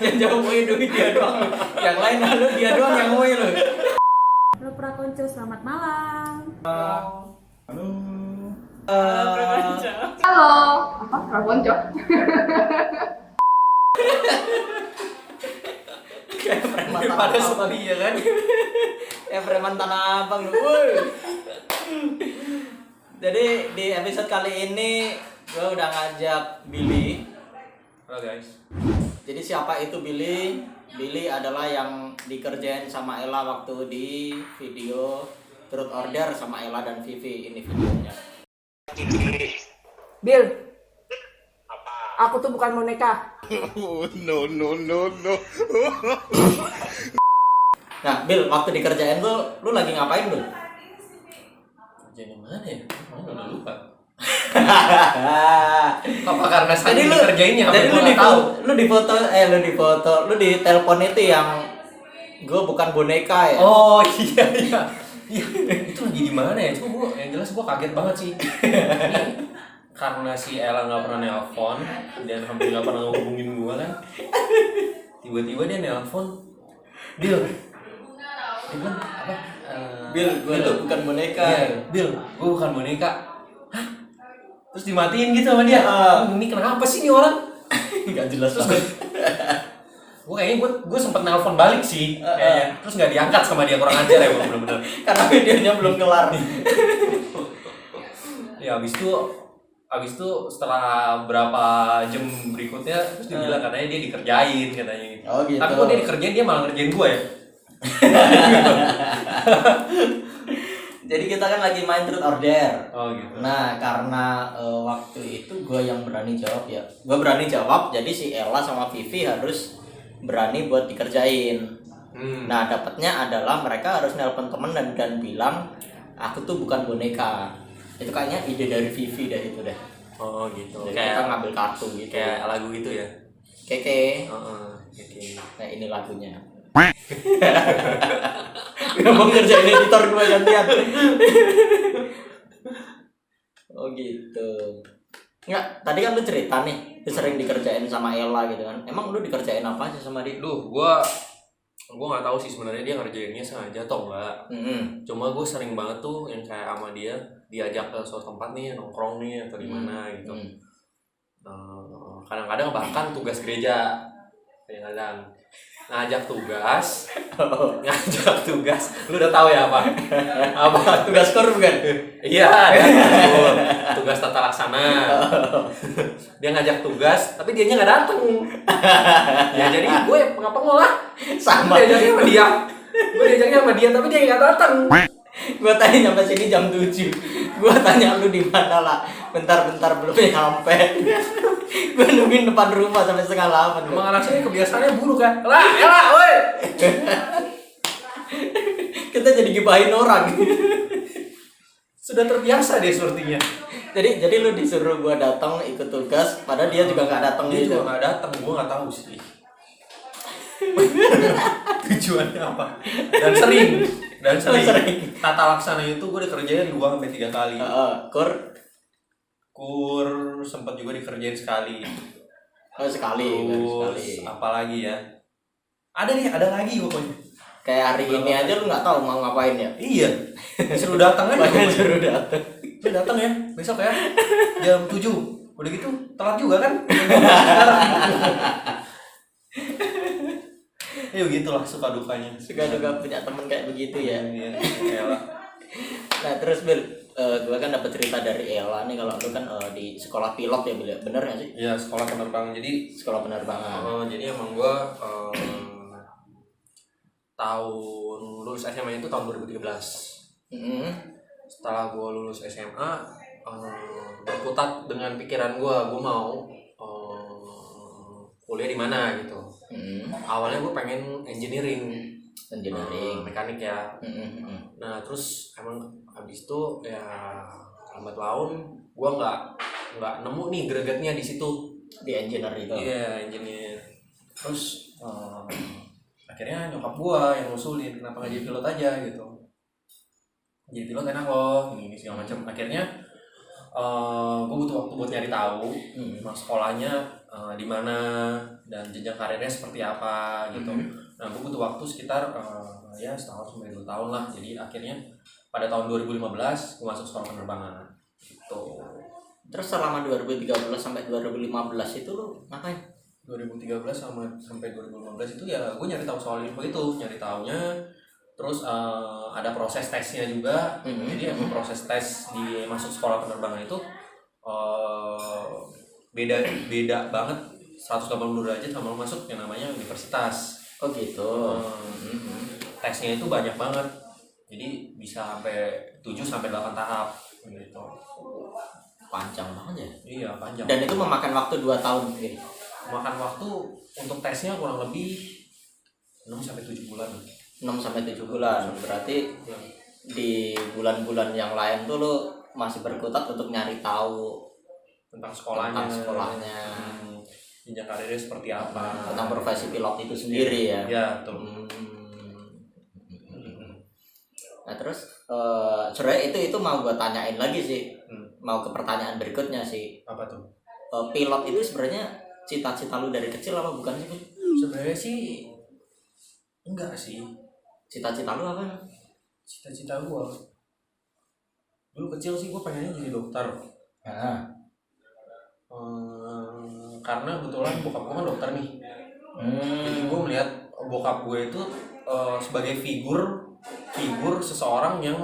Yang jawab woi dulu dia doang. Yang lain lu dia doang yang woi lu. Halo Prakonco, selamat malam. Halo. Halo, apa? Prakonco? Kayak preman Pada tanah abang sepi ya kan? Kayak preman tanah abang lu. Woi. Jadi di episode kali ini gue udah ngajak Billy. Halo guys. Jadi siapa itu Billy? Billy adalah yang dikerjain sama Ella waktu di video Truth Order sama Ella dan Vivi. Ini videonya. Bill, aku tuh bukan boneka. No. Nah, Bill, waktu dikerjain tuh lu lagi ngapain, Bill? Kerjaan yang mana ya? Mana udah lupa. Apa karena saking dikerjainnya, Jadi gua nggak tahu. lu di telepon itu yang gue bukan boneka ya. Oh iya. Iya, itu lagi di mana ya? Cuma yang jelas gua kaget banget sih. Ini karena si Ella nggak pernah nelpon dan hampir nggak pernah ngehubungin gua kan. Tiba-tiba dia nelpon, Bill. Dia bilang apa? Bill, gue tuh bukan boneka. Iya, Bill, gua bukan boneka. Hah? Terus dimatiin gitu sama dia. Ini kenapa sih ini orang? Enggak jelas Terus banget. gue sempet nelpon balik sih kayaknya. Terus nggak diangkat sama dia, kurang ajar ya bener-bener. Karena videonya belum kelar. Ya abis itu setelah berapa jam berikutnya terus dia bilang katanya dia dikerjain katanya gitu. Oh gitu. Tapi kok dia dikerjain, dia malah ngerjain gue ya. Jadi kita kan lagi main Truth Order. Oh gitu. Nah, karena waktu itu gue yang berani jawab ya. Gue berani jawab, jadi si Ella sama Vivi harus berani buat dikerjain. Nah, dapatnya adalah mereka harus nelpon temen dan bilang, aku tuh bukan boneka. Itu kayaknya ide dari Vivi dah itu dah. Oh gitu. Jadi Kayak kita ngambil kartu gitu. kayak lagu gitu ya. Keke. Oke. Nah, ini lagunya. Gak mau ngerjain editor gue gantian. Oh gitu. Enggak, tadi kan lu cerita nih, lu sering dikerjain sama Ella gitu kan. Emang lu dikerjain apa aja sama dia? Duh, gua nggak tahu sih sebenarnya dia ngerjainnya sengaja atau enggak. Cuma gue sering banget tuh yang kayak sama dia diajak ke suatu tempat nih, nongkrong nih atau di mana gitu. Kadang-kadang bahkan tugas gereja, kadang-kadang ngajak tugas, lu udah tahu ya apa Tugas kor bukan? iya, tugas tata laksana. Dia ngajak tugas tapi dianya nggak dateng. Ya jadi gue ngapa lah Sama. gue diajaknya sama dia tapi dia nggak dateng. Gue tadi nyampe sini jam 7. Gue tanya lu di mana lah. Bentar belum nyampe. Gue nungguin depan rumah sampai 7:30. Emang anak sini kebiasaannya buruk kan? Elah, woi. Kita jadi gibahin orang. Sudah terbiasa deh sepertinya. Jadi lu disuruh gue datang ikut tugas, padahal dia juga nggak datang Dia gitu. juga nggak datang, gue nggak tahu sih. Tujuannya apa? Dan sering. Tata laksana itu gue dikerjain 2-3 kali. Kur sempat juga dikerjain sekali. Sekali. Terus apalagi ya? Ada lagi pokoknya. Kayak hari ini aja lu nggak tahu mau ngapain ya? Iya. Suruh datang aja. Suruh datang. Lu datang ya besok ya jam 7. Udah gitu telat juga kan? Ya begitulah suka dukanya. Suka duka punya temen kayak begitu ya. Iya. Nah terus Bil, gue kan dapat cerita dari Ella nih kalau lu kan di sekolah pilot ya Bil, bener nggak sih? Iya, sekolah penerbangan. Jadi Sekolah penerbangan. jadi emang gue tahun lulus SMA itu tahun 2013. Setelah gue lulus SMA, berkutat dengan pikiran gue mau kuliah di mana gitu. Awalnya gue pengen engineering, mekanik ya. Nah terus emang habis itu ya lambat laun gue nggak nemu nih gregetnya di situ, di engineer itu. Iya, engineer. Terus akhirnya nyokap gue yang ngusulin kenapa nggak jadi pilot aja gitu. Jadi pilot enak loh, ini segala macam. Akhirnya gue butuh waktu buat nyari tahu. Nah sekolahnya di mana dan jenjang karirnya seperti apa gitu. Nah gue butuh waktu sekitar ya setahun sampai 2 tahun lah. Jadi akhirnya pada tahun 2015 gue masuk sekolah penerbangan gitu. Terus selama 2013 sampai 2015 itu lu ngapain? 2013 sampai 2015 itu ya gue nyari tahu soal info itu, nyari taunya. Terus ada proses tesnya juga. Jadi proses tes di masuk sekolah penerbangan itu beda banget 180 derajat sama masuk yang namanya universitas. Oh gitu. Tesnya itu banyak banget. Jadi bisa sampai 7 sampai 8 tahap gitu. Panjang banget ya? Iya, panjang. Dan itu memakan waktu 2 tahun mungkin. Makan waktu untuk tesnya kurang lebih 6 sampai 7 bulan. 6 sampai 7 bulan. Berarti di bulan-bulan yang lain tuh lu masih berkutat untuk nyari tahu tentang sekolahnya, jenjang karirnya seperti apa, tentang profesi pilot itu sendiri ya. Ya, betul. Nah terus sebenarnya itu mau gue tanyain lagi sih, mau ke pertanyaan berikutnya sih. Apa tuh? Pilot itu sebenarnya cita-cita lu dari kecil apa bukan sih? Sebenarnya sih enggak sih. Cita-cita lu apa? Cita-cita gue dulu kecil sih gue pengennya jadi dokter. Karena kebetulan bokap gue kan dokter nih. Jadi gue melihat bokap gue itu sebagai figur seseorang yang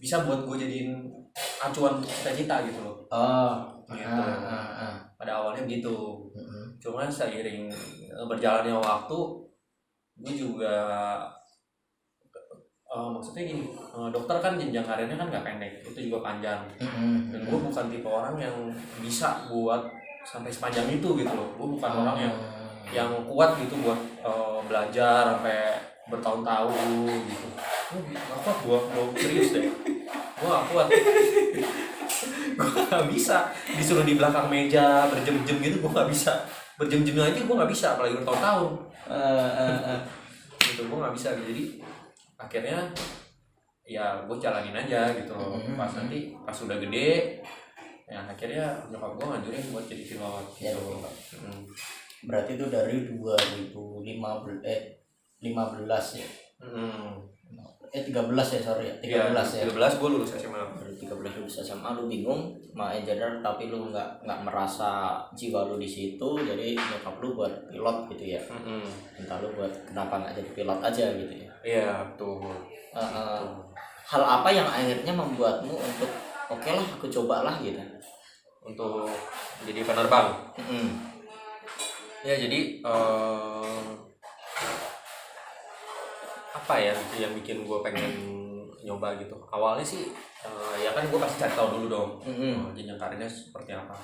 bisa buat gue jadiin acuan untuk cita-cita gitu loh. Gitu. Pada awalnya gitu. Cuman seiring berjalannya waktu, gue juga maksudnya gini, dokter kan jenjang karirnya kan nggak pendek, itu juga panjang. Dan gue bukan tipe orang yang bisa buat sampai sepanjang itu gitu loh. Gue bukan orang yang kuat gitu buat belajar sampai bertahun-tahun gitu. Gak kuat gue serius deh. Gue gak kuat. Gue gak bisa disuruh di belakang meja berjam-jam gitu, gue gak bisa. Berjam-jam aja gue gak bisa, apalagi bertahun-tahun. Gitu, gue gak bisa. Jadi akhirnya ya gue jalanin aja gitu loh. Pas udah gede ya akhirnya nyokap gue ngajurin buat jadi pilot gitu. Berarti itu dari 2015 ya. 13 ya, sorry ya. 13 gue lulus SMA. Dari 13 lulus SMA lu bingung sama engineer tapi lu nggak merasa jiwa lu di situ, jadi nyokap lu buat pilot gitu ya. Entah lu buat kenapa nggak jadi pilot aja gitu ya. Iya, betul. Hal apa yang akhirnya membuatmu untuk oke lah aku cobalah gitu untuk jadi penerbang? Ya jadi apa ya gitu yang bikin gue pengen nyoba gitu. Awalnya sih ya kan gue pasti cari tahu dulu dong jenjang karirnya seperti apa.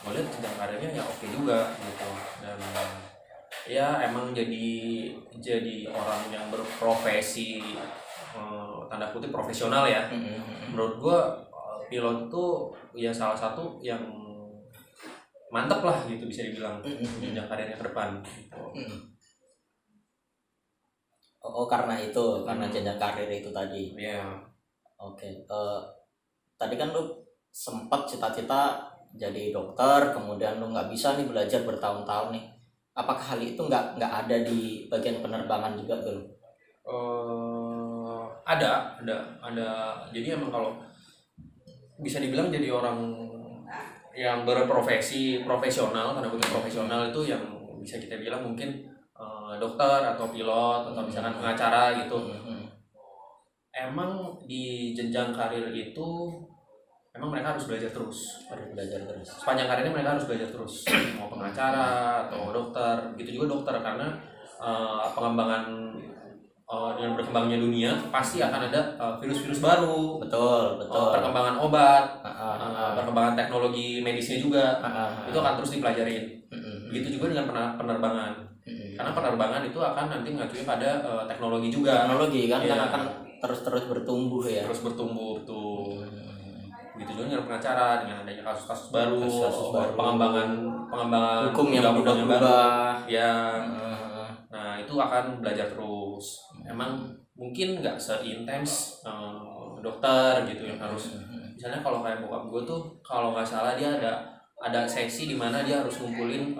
Gue lihat jenjang karirnya ya oke juga gitu. Dan ya emang jadi orang yang berprofesi tanda kutip profesional ya. Menurut gue pilot itu ya salah satu yang mantep lah gitu bisa dibilang jenjang karirnya ke depan gitu. Karena itu, karena jenjang karir itu tadi. Iya. Oke. Tadi kan lu sempat cita-cita jadi dokter, kemudian lu nggak bisa nih belajar bertahun-tahun nih. Apakah hal itu nggak ada di bagian penerbangan juga tuh? Ada. Jadi emang kalau bisa dibilang jadi orang yang berprofesi profesional, tanda kutip profesional itu yang bisa kita bilang mungkin dokter atau pilot atau misalkan pengacara gitu. Emang di jenjang karir itu emang mereka harus belajar terus. Sepanjang karirnya mereka harus belajar terus. Mau pengacara atau dokter, begitu juga dokter karena pengembangan dengan berkembangnya dunia pasti akan ada virus-virus baru. Betul. Perkembangan obat, perkembangan teknologi medisnya juga itu akan terus dipelajarin. Begitu juga dengan penerbangan. Karena penerbangan itu akan nanti mengacunya pada teknologi juga. Teknologi kan akan terus bertumbuh ya. Terus bertumbuh tuh. Begitu juga dengan pengacara, dengan adanya kasus-kasus baru, pengembangan hukum yang berubah. Ya. Nah, itu akan belajar terus. Emang mungkin nggak seintens dokter gitu yang harus. Misalnya kalau kayak bokap gue tuh kalau nggak salah dia ada ada sesi di mana dia harus ngumpulin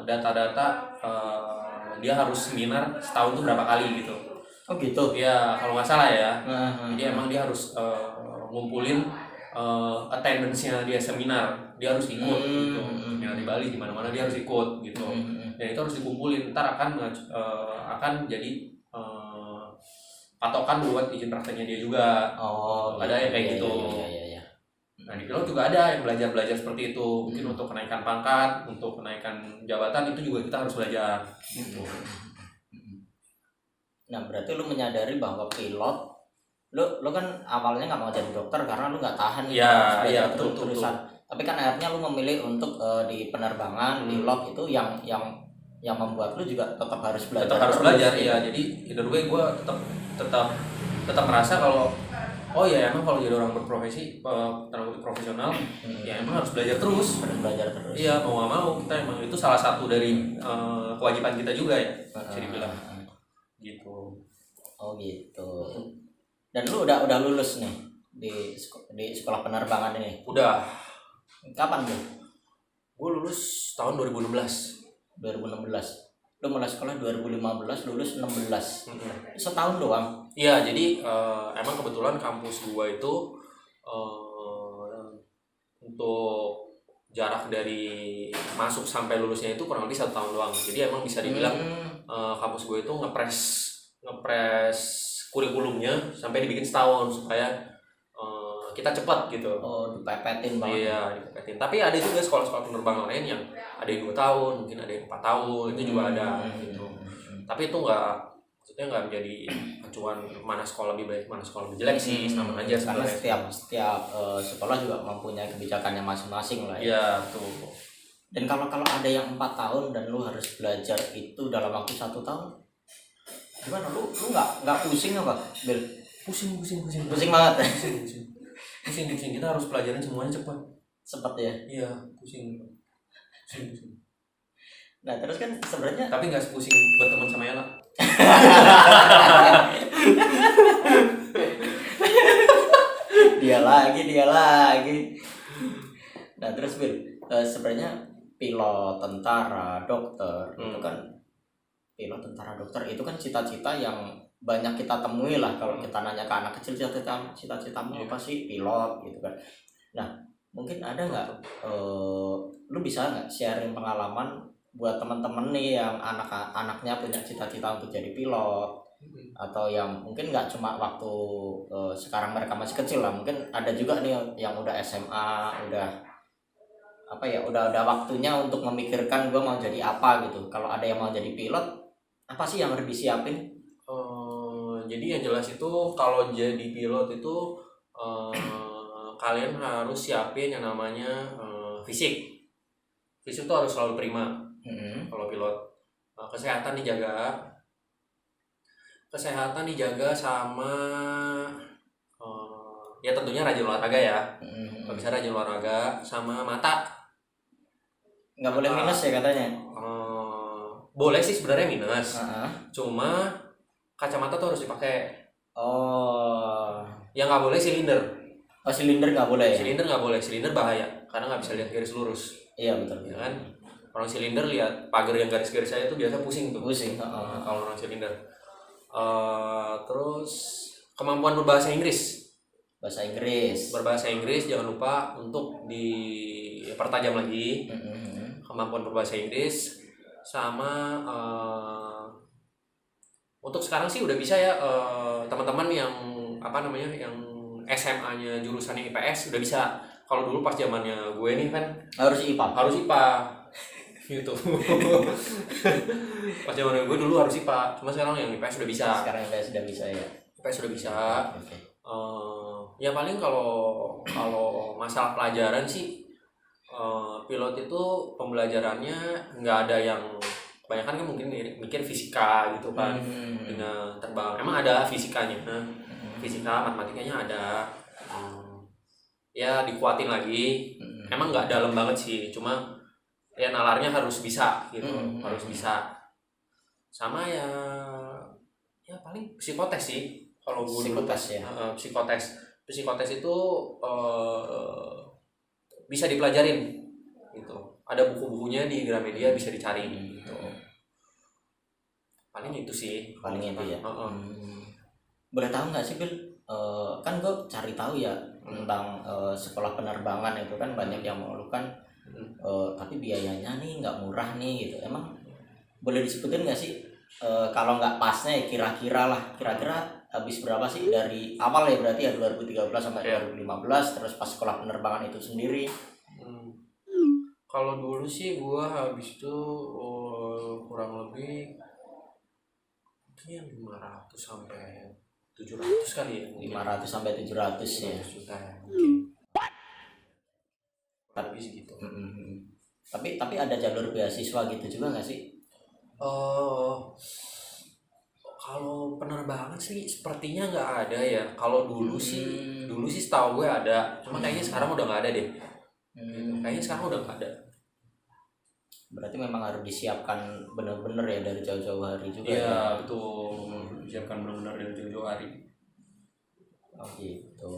data-data, dia harus seminar setahun tuh berapa kali gitu. Oh gitu. Ya kalau nggak salah ya. Jadi emang dia harus ngumpulin attendance-nya dia seminar, dia harus ikut gitu. Ya di Bali di mana-mana dia harus ikut gitu. Dan itu harus dikumpulin, ntar akan jadi patokan buat izin prakteknya dia juga. Ada yang kayak gitu. Iya. Nah di pilot juga ada yang belajar seperti itu. Mungkin untuk kenaikan pangkat, untuk kenaikan jabatan itu juga kita harus belajar gitu. Nah berarti lu menyadari bahwa pilot, lu kan awalnya nggak mau jadi dokter karena lu nggak tahan Iya, terusan. Tapi kan akhirnya lu memilih untuk di penerbangan pilot itu yang membuat lu juga tetap harus belajar. Tetap harus belajar, iya. Jadi either way gue tetap merasa kalau emang kalau jadi orang berprofesi profesional ya emang harus belajar terus. Iya, mau nggak mau kita emang itu salah satu dari kewajiban kita juga ya, bisa dibilang gitu. Oh gitu. Dan lu udah lulus nih di sekolah penerbangan ini? Udah. Kapan tuh? Gue lulus tahun 2016. 2016. Lu mulai sekolah 2015, lulus 16. Setahun doang. Iya, jadi emang kebetulan kampus gua itu untuk jarak dari masuk sampai lulusnya itu kurang lebih 1 tahun doang. Jadi emang bisa dibilang kampus gua itu ngepres kurikulumnya sampai dibikin setahun supaya kita cepat gitu. Dipepetin banget. Iya, dipepetin. Tapi ada juga sekolah-sekolah penerbangan lain yang ada yang 2 tahun, mungkin ada yang 4 tahun, itu juga ada gitu. Tapi itu maksudnya nggak menjadi acuan mana sekolah lebih baik, mana sekolah lebih jelek sih, sama aja Karena sebenarnya. setiap sekolah juga mempunyai kebijakannya masing-masing lah ya. Iya, tuh. Dan kalau ada yang 4 tahun dan lu harus belajar itu dalam waktu 1 tahun, gimana lu nggak pusing apa, Bil? Pusing Banget. Pusing kita harus pelajarin semuanya cepat ya. iya, pusing. Nah terus kan sebenarnya Tapi nggak sepusing berteman sama Ella. dia lagi. Nah terus Bil, sebenarnya pilot, tentara, dokter itu kan, pilot, tentara, dokter itu kan cita-cita yang banyak kita temui lah. Kalau kita nanya ke anak kecil, cita-citamu apa sih? Pilot gitu kan. Nah mungkin ada nggak lu bisa nggak sharing pengalaman buat teman-teman nih yang anaknya punya cita-cita untuk jadi pilot, atau yang mungkin nggak cuma waktu sekarang mereka masih kecil lah, mungkin ada juga nih yang udah SMA, udah waktunya untuk memikirkan gue mau jadi apa gitu. Kalau ada yang mau jadi pilot, apa sih yang harus disiapin? Jadi yang jelas itu kalau jadi pilot itu kalian harus siapin yang namanya fisik itu harus selalu prima. Kalau pilot, kesehatan dijaga sama ya tentunya rajin olahraga ya. Kalau bisa rajin olahraga, sama mata nggak boleh minus ya katanya. Boleh sih sebenarnya minus, cuma kacamata tuh harus dipakai. Yang nggak boleh silinder. Silinder nggak boleh. Silinder bahaya karena nggak bisa lihat garis lurus. Iya betul. Ya kan? Orang silinder lihat pagar yang garis-garis saya itu biasa pusing tuh. Kalau orang silinder. Terus kemampuan berbahasa Inggris. Berbahasa Inggris jangan lupa untuk dipertajam lagi. Kemampuan berbahasa Inggris sama untuk sekarang sih udah bisa ya, teman-teman yang yang SMA-nya jurusannya IPS udah bisa. Kalau dulu pas zamannya gue nih kan harus IPA gitu. Pas zamannya gue dulu harus IPA, cuma sekarang yang IPS udah bisa. Sekarang IPS udah bisa ya. IPS udah bisa. Ya paling kalau masalah pelajaran sih, pilot itu pembelajarannya nggak ada yang kebanyakan kan mungkin mikir fisika gitu kan, dengan terbang. Emang ada fisikanya, fisika matematikanya ada. Ya dikuatin lagi. Emang nggak dalam banget sih, cuma ya nalarnya harus bisa gitu, harus bisa. Sama ya paling psikotes sih. Kalau gue psikotes itu bisa dipelajarin gitu. Ada buku-bukunya di Gramedia bisa dicari gitu. Paling itu sih. Paling itu ya. Boleh tahu nggak sih Bil? Kan gue cari tahu ya tentang sekolah penerbangan itu kan banyak yang mengeluhkan tapi biayanya nih nggak murah nih gitu. Emang boleh disebutin nggak sih kalau nggak pasnya ya kira-kira habis berapa sih dari awal ya berarti ya 2013 sampai 2015 terus pas sekolah penerbangan itu sendiri? Kalau dulu sih gue habis itu kurang lebih mungkin 500 sampai 700 kali ya. 500 sampai 700 ya. Juta ya mungkin. Tapi segitu. Tapi ada jalur beasiswa gitu juga nggak sih? Kalau penerbangan sih sepertinya nggak ada ya. Kalau dulu sih setahu gue ada. Cuma kayaknya sekarang udah nggak ada deh. Kayaknya sekarang udah nggak ada. Berarti memang harus disiapkan benar-benar ya dari jauh-jauh hari juga. Iya betul. Disiapkan benar-benar dari jauh-jauh hari. Oh gitu.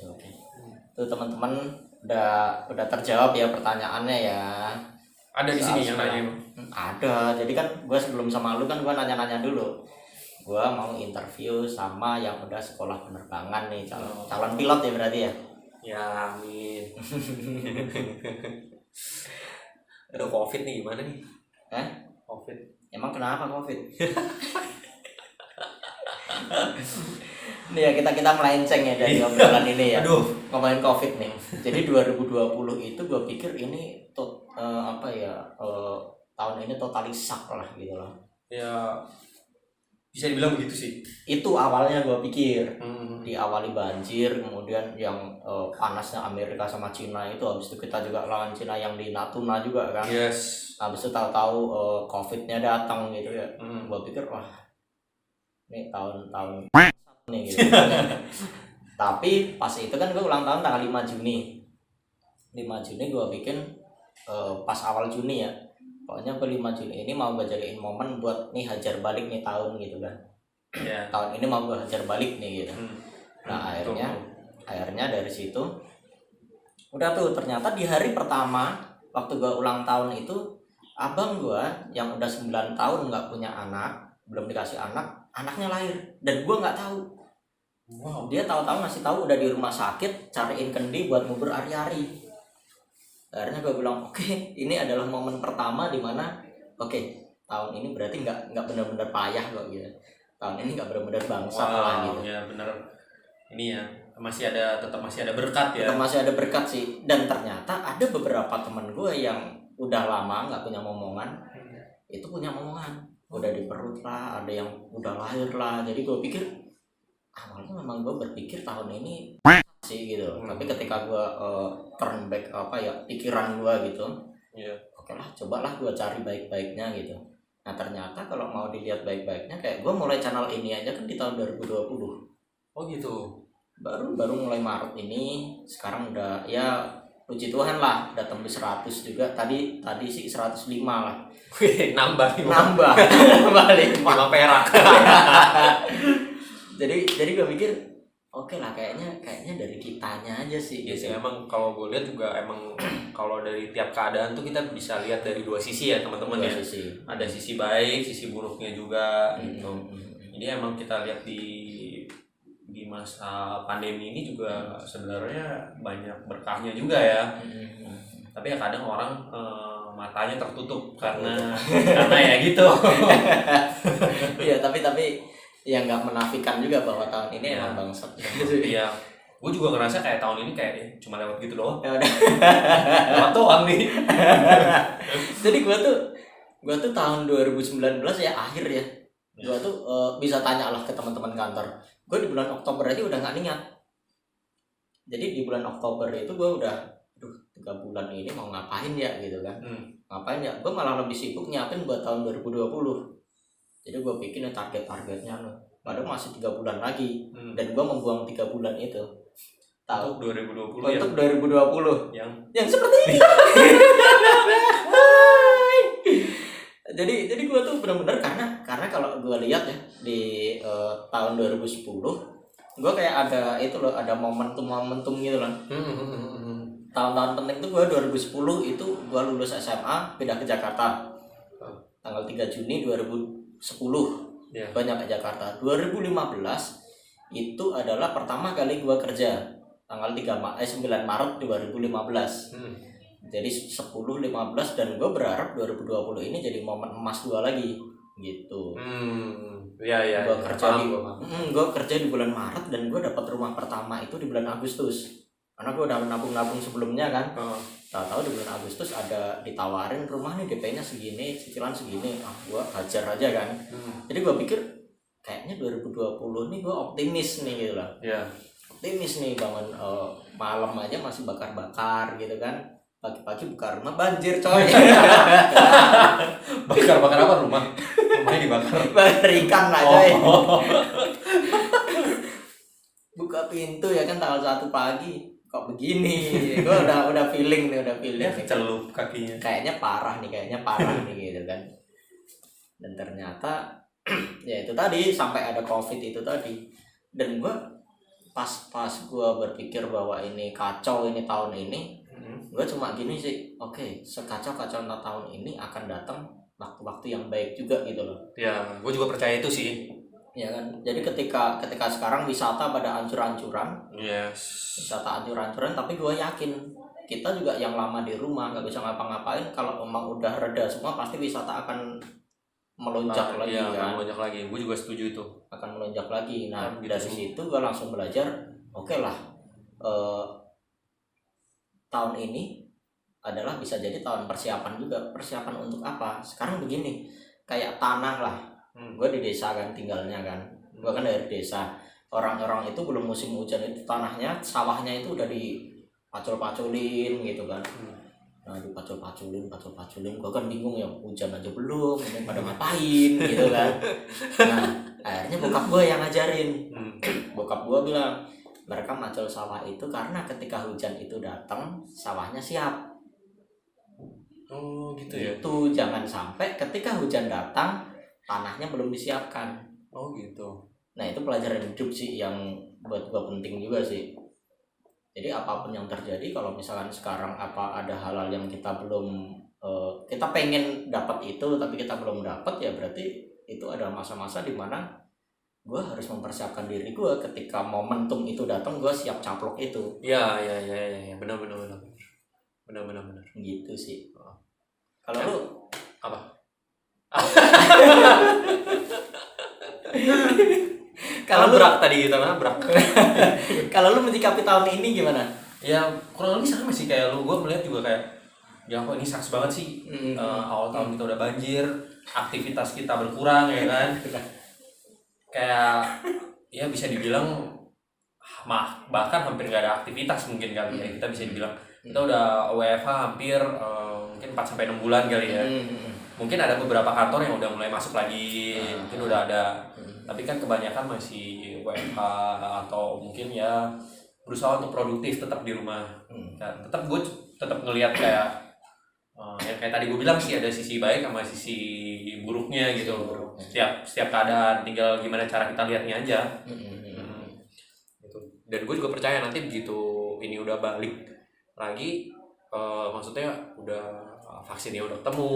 Oke. Tuh teman-teman udah terjawab ya pertanyaannya ya. Ada di sini yang nanya. Ada. Jadi kan gue sebelum sama lu kan gue nanya-nanya dulu. Gue mau interview sama yang udah sekolah penerbangan nih calon pilot ya berarti ya. Ya amin. Ada COVID nih gimana nih? COVID. Emang kenapa COVID? Nih ya kita melenceng ya dari obrolan ini ya. Ngomongin COVID nih. Jadi 2020 itu gue pikir ini tahun ini totally suck lah gitu loh. Ya bisa dibilang begitu sih. Itu awalnya gue pikir diawali banjir, kemudian yang panasnya Amerika sama Cina itu, habis itu kita juga lawan Cina yang di Natuna juga kan. Yes. Habis itu tahu-tahu COVID-nya datang gitu ya. Gue pikir wah ini tahun nih gitu. Tapi pas itu kan gue ulang tahun tanggal 5 Juni. 5 Juni gue bikin pas awal Juni ya. Pokoknya ke 5 Juni ini mau gue jadiin momen buat nih hajar balik nih tahun gitu kan. Yeah. Tahun ini mau gue hajar balik nih gitu. Nah akhirnya dari situ udah tuh ternyata di hari pertama waktu gue ulang tahun itu abang gue yang udah 9 tahun nggak punya anak, belum dikasih anak, anaknya lahir dan gue nggak tahu. Wow. Dia tahu-tahu ngasih tahu udah di rumah sakit cariin kendi buat ngubur ari-ari. Akhirnya gue bilang oke, ini adalah momen pertama di mana tahun ini berarti nggak benar-benar payah kok gitu. Tahun ini nggak benar-benar bangsat lah gitu. Ya benar. Ini ya tetap masih ada berkat ya. Tetap masih ada berkat sih. Dan ternyata ada beberapa teman gue yang udah lama nggak punya momongan, itu punya momongan. Udah di perut lah, ada yang udah lahir lah. Jadi gue pikir awalnya memang gue berpikir tahun ini sih gitu. Tapi ketika gue turn back pikiran gue gitu, oke lah cobalah gue cari baik-baiknya gitu. Nah ternyata kalau mau dilihat baik-baiknya kayak gue mulai channel ini aja kan di tahun 2020. Oh gitu. Baru mulai Maret ini, sekarang udah ya puji Tuhan lah udah tembus 100 juga. Tadi sih 105 lah. nambah 5 perak. jadi gue mikir oke lah kayaknya dari kitanya aja sih. Ya sih emang kalau gue lihat juga emang kalau dari tiap keadaan tuh kita bisa lihat dari dua sisi ya teman-teman ya. Sisi. Ada sisi baik, sisi buruknya juga gitu. Jadi emang kita lihat di masa pandemi ini juga sebenarnya banyak berkahnya juga ya. Tapi ya kadang orang matanya tertutup karena ya gitu. Iya tapi ya nggak menafikan juga bahwa tahun ini emang bangsat. Iya, gue juga ngerasa kayak tahun ini kayak cuma lewat gitu doang. Ya udah. Lewat doang nih. Jadi gue tuh tahun 2019 ya akhir ya. Gue tuh bisa tanya lah ke teman-teman kantor. Gue di bulan Oktober aja udah nggak niat. Jadi di bulan Oktober itu gue udah 3 bulan ini mau ngapain ya gitu kan. Ngapain ya? Gue malah lebih sibuk nyiapin buat tahun 2020. Jadi gue bikin target-targetnya padahal masih 3 bulan lagi. Dan gue membuang 3 bulan itu untuk 2020 untuk 2020 yang seperti ini. jadi gue tuh benar-benar karena kalau gue lihat ya di tahun 2010 gue kayak ada itu loh, ada momentum gitu loh. tahun-tahun penting tuh gue 2010 itu gue lulus SMA pindah ke Jakarta. Tanggal 3 Juni 2010 gue nyampe Jakarta. 2015 itu adalah pertama kali gue kerja. Tanggal 9 Maret 2015. Jadi 10, 15 dan gue berharap 2020 ini jadi momen emas gue lagi gitu. Iya. Gue kerja di bulan Maret dan gue dapat rumah pertama itu di bulan Agustus. Karena gue udah nabung sebelumnya kan. Tahu-tahu di bulan Agustus ada ditawarin rumah nih DP-nya segini, cicilan segini. Gue hajar aja kan. Jadi gue pikir kayaknya 2020 nih gue optimis nih gitu lah. Optimis nih bangun malam aja masih bakar-bakar gitu kan. Pagi-pagi buka rumah banjir coy. Bakar apa rumah? Rumahnya dibakar. Bakar ikan lah coy. Buka pintu ya kan tanggal 1 pagi. Kok begini? Gue udah feeling nih, Celup kakinya. Kayaknya parah nih gitu kan. Dan ternyata ya itu tadi sampai ada COVID itu tadi. Dan gue pas gue berpikir bahwa ini kacau ini tahun ini, gue cuma gini sih, oke, sekacau-kacau tahun ini akan datang waktu-waktu yang baik juga gitu loh. Ya, gue juga percaya itu sih. Ya kan, jadi ketika sekarang wisata pada hancur-hancuran, wisata hancur-hancuran, tapi gue yakin kita juga yang lama di rumah nggak bisa ngapa-ngapain, kalau emang udah reda semua pasti wisata akan melonjak lagi kan. Melonjak lagi, gue juga setuju itu. Akan melonjak lagi. Nah dari situ gue langsung belajar, oke lah, tahun ini adalah bisa jadi tahun persiapan juga. Persiapan untuk apa? Sekarang begini, kayak tanah lah. Gue di desa kan tinggalnya kan. Gue kan dari desa. Orang-orang itu belum musim hujan itu tanahnya, sawahnya itu udah dipacul-paculin gitu kan. Nah dipacul-paculin. Gue kan bingung ya, hujan aja belum, ini pada ngapain gitu kan. Nah akhirnya bokap gue yang ngajarin. Bokap gue bilang, mereka macul sawah itu karena ketika hujan itu datang, sawahnya siap. Oh gitu ya. Itu jangan sampai ketika hujan datang tanahnya belum disiapkan. Oh gitu. Nah itu pelajaran hidup sih yang buat gue penting juga sih. Jadi apapun yang terjadi, kalau misalkan sekarang ada hal-hal yang kita belum kita pengen dapat itu tapi kita belum dapat, ya berarti itu adalah masa-masa di mana gue harus mempersiapkan diri gue ketika momentum itu datang, gue siap caplok itu. Ya, benar. Gitu sih. Kalau lu apa? Kalau berak tadi kita berak. Kalau lu menyikapi tahun ini gimana? Ya kurang lebih sama sih kayak lu. Gue melihat juga kayak, ya kok ini sucks banget sih. Awal tahun kita udah banjir, aktivitas kita berkurang ya kan. Kayak ya bisa dibilang bahkan hampir nggak ada aktivitas mungkin kali ya. Kita bisa dibilang kita udah WFH hampir mungkin 4-6 bulan kali ya. Mungkin ada beberapa kantor yang udah mulai masuk lagi, mungkin udah ada. Tapi kan kebanyakan masih WFH atau mungkin ya berusaha untuk produktif tetap di rumah. Dan gue tetap ngelihat kayak yang kayak tadi gue bilang sih, ada sisi baik sama sisi buruknya gitu. Setiap keadaan, tinggal gimana cara kita lihatnya aja. Gitu. Dan gue juga percaya nanti begitu ini udah balik lagi, maksudnya udah vaksinnya udah ketemu,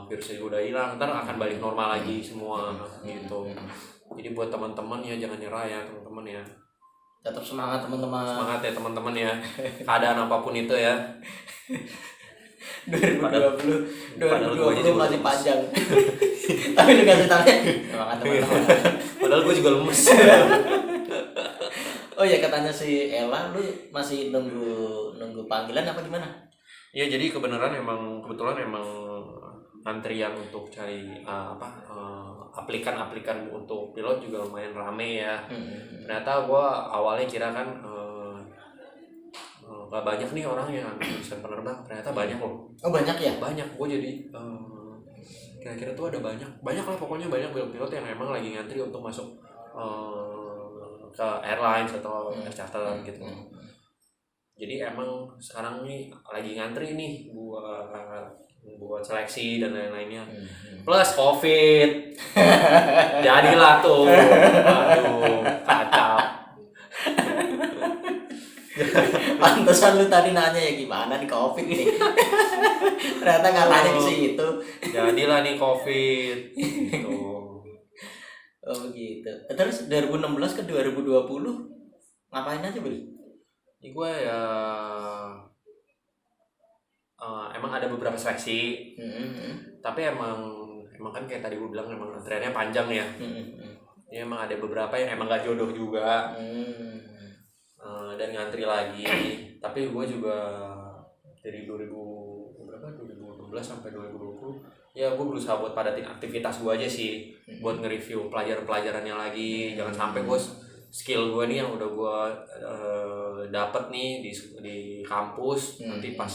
virusnya udah hilang, ntar akan balik normal lagi semua gitu. Jadi buat teman-teman ya jangan nyerah ya teman-teman ya. Tetap semangat teman-teman. Semangat ya teman-teman ya. Keadaan apapun itu ya. 2020 masih panjang. Tapi lu kasih tanya semangat teman-teman. Padahal gue juga lemes. Oh ya, katanya si Ella, lu masih nunggu panggilan apa gimana? Ya jadi kebetulan emang antrian untuk cari aplikan untuk pilot juga lumayan rame ya. Ternyata gue awalnya kira kan gak banyak nih orang yang ambil jurusan penerbang, ternyata banyak loh. Oh banyak ya? Banyak, gue jadi kira-kira tuh ada banyak lah pokoknya, banyak pilot yang emang lagi ngantri untuk masuk ke airlines atau air charter gitu. Jadi emang sekarang nih lagi ngantri nih buat seleksi dan lain-lainnya. Plus COVID. Jadilah tuh. Aduh, kacau. Pantesan lu tadi nanya ya gimana nih COVID nih. Ternyata nggak nanya ke situ. Jadilah nih COVID. Gitu. Oh gitu. Terus 2016 ke 2020 ngapain aja, Bri? Ini gue ya emang ada beberapa seleksi. Tapi emang kan kayak tadi gue bilang emang antreannya panjang ya. Ya emang ada beberapa yang emang gak jodoh juga. Dan ngantri lagi. Tapi gue juga dari 2016 sampai 2020 ya gue berusaha buat padatin aktivitas gue aja sih, buat nge-review pelajaran-pelajarannya lagi. Jangan sampai gue skill gue nih yang udah gue dapet nih di kampus nanti pas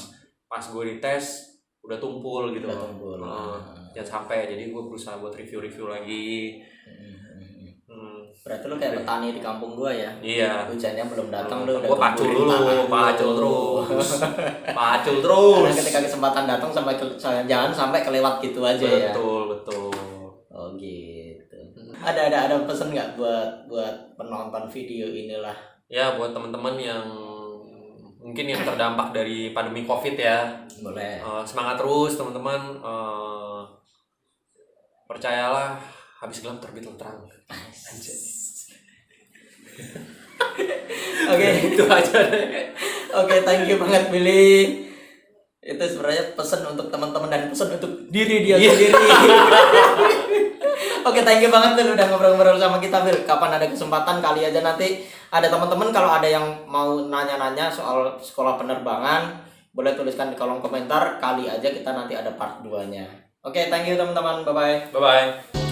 gue dites udah tumpul gitu. Jangan sampai, jadi gue berusaha buat review lagi. Berarti lu kayak petani di kampung gua ya? Iya. Hujannya belum datang lu udah gua pacul terus. Karena ketika kesempatan datang jangan sampai kelewat gitu aja ya. Betul. Oh gitu. Ada pesan nggak buat penonton video inilah? Ya buat teman-teman yang mungkin yang terdampak dari pandemi COVID ya. Boleh. Semangat terus teman-teman. Percayalah, habis gelap terbitlah terang. Oke, itu aja deh. Oke, thank you banget Billy. Itu sebenarnya pesan untuk teman-teman dan pesan untuk diri dia sendiri. Oke, thank you banget Bil udah ngobrol-ngobrol sama kita Bil. Kapan ada kesempatan kali aja nanti ada teman-teman kalau ada yang mau nanya-nanya soal sekolah penerbangan, boleh tuliskan di kolom komentar, kali aja kita nanti ada part 2-nya. Oke, thank you teman-teman. Bye-bye. Bye-bye.